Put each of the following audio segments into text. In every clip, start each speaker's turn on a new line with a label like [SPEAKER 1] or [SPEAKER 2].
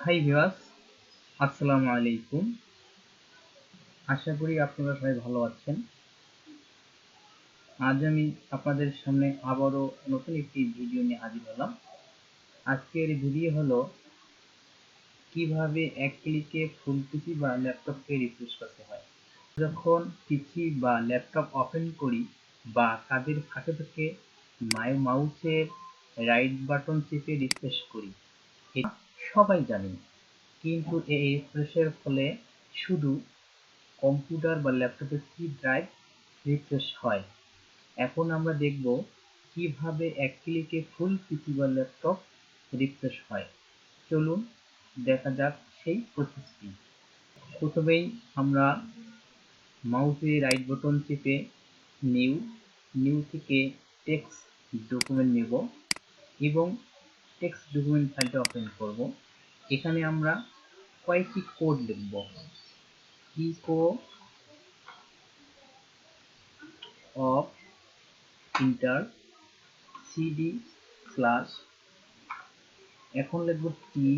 [SPEAKER 1] Hi viewers, আসসালামু আলাইকুম। আশা করি আপনারা সবাই ভালো আছেন। আজ আমি আপনাদের সামনে আবারও নতুন একটি ভিডিও নিয়ে হাজির হলাম। আজকের ভিডিও হলো কিভাবে এক ক্লিকে ফুল পিসি বা ল্যাপটপকে রিফ্রেশ করতে হয়। যখন পিসি বা ল্যাপটপ ওপেন করি বা কাজের ফাঁকে ফাঁকে মাউসের রাইট বাটন চেপে রিফ্রেশ করি, এটা সবাই জানি। কিন্তু এই রিফ্রেশের ফলে শুধু কম্পিউটার বা ল্যাপটপের কি ড্রাইভ রিফ্রেশ হয়। এখন আমরা দেখব কিভাবে এক ক্লিকে ফুল পিসি বা ল্যাপটপ রিফ্রেশ হয়। চলুন দেখা যাক সেই প্রসেসটি। প্রথমেই আমরা মাউসে রাইট বাটন চেপে নিউ থেকে টেক্সট ডকুমেন্ট নেব এবং টেক্সট ডকুমেন্ট ফাইলটা ওপেন করব। এখানে আমরা কয়েকটি কোড লিখব। Echo off enter CD slash, এখন লিখব T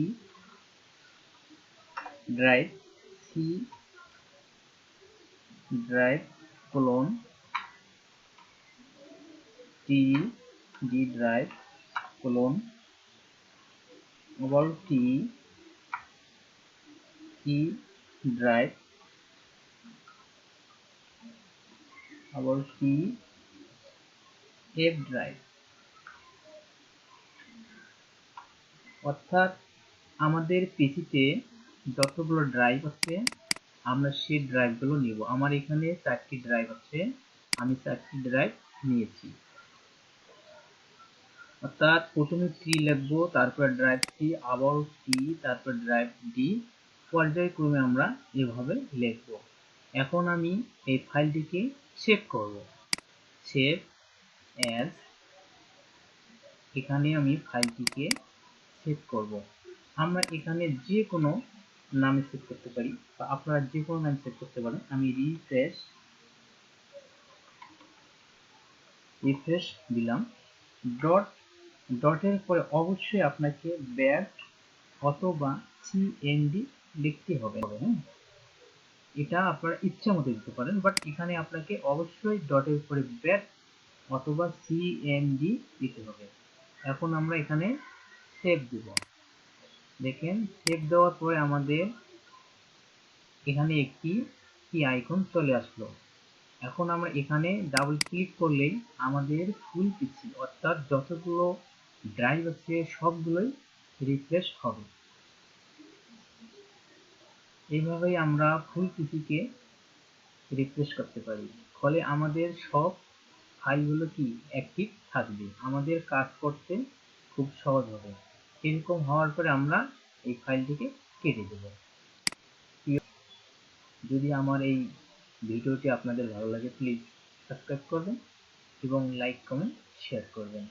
[SPEAKER 1] drive, C drive colon T D drive colon আবার টি ই ড্রাইভ আবার টি এফ ড্রাইভ। অর্থাৎ আমাদের পিসিতে যতগুলো ড্রাইভ আছে আমরা সেই ড্রাইভগুলো নিব। আমার এখানে 4টি ড্রাইভ আছে, আমি 4টি ড্রাইভ নিয়েছি। অর্থাৎ প্রথমে টি লিখবো, তারপর ড্রাইভ সি, আবার টি, তারপর ড্রাইভ ডি, পর্যায়ক্রমে আমরা এভাবে লিখব। এখন আমি এই ফাইলটিকে সেভ করব। সেভ অ্যাজ, এখানে আমি ফাইলটিকে সেভ করব। আমরা এখানে যে কোনো নামে সেভ করতে পারি বা আপনারা যে কোনো নামে সেভ করতে পারেন। আমি রিফ্রেশ দিলাম। ডটের পরে অবশ্যই আপনাকে ব্যাট অথবা সিএনডি লিখতে হবে। এটা আপনার ইচ্ছা মতো দিতে পারেন, বাট এখানে আপনাকে অবশ্যই ডটের উপরে ব্যাট অথবা সিএনডি দিতে হবে। এখন আমরা এখানে সেভ দেব। দেখেন সেভ দেওয়ার পরে আমাদের এখানে একটি কি আইকন চলে আসলো। এখন আমরা এখানে ডাবল ক্লিক করলেই আমাদের ফুল পিসি অর্থাৎ যতগুলো ড্রাইভ আছে সবগুলোই রিফ্রেশ হবে। এইভাবেই আমরা ফুল পিসিকে রিফ্রেশ করতে পারি। ফলে আমাদের সব ফাইলগুলো কি অ্যাক্টিভ থাকবে, আমাদের কাজ করতে খুব সহজ হবে। এরকম হওয়ার পরে আমরা এই ফাইলটিকে কেটে দেব। যদি আমার এই ভিডিওটি আপনাদের ভালো লাগে প্লিজ সাবস্ক্রাইব করবেন এবং লাইক কমেন্ট শেয়ার করবেন।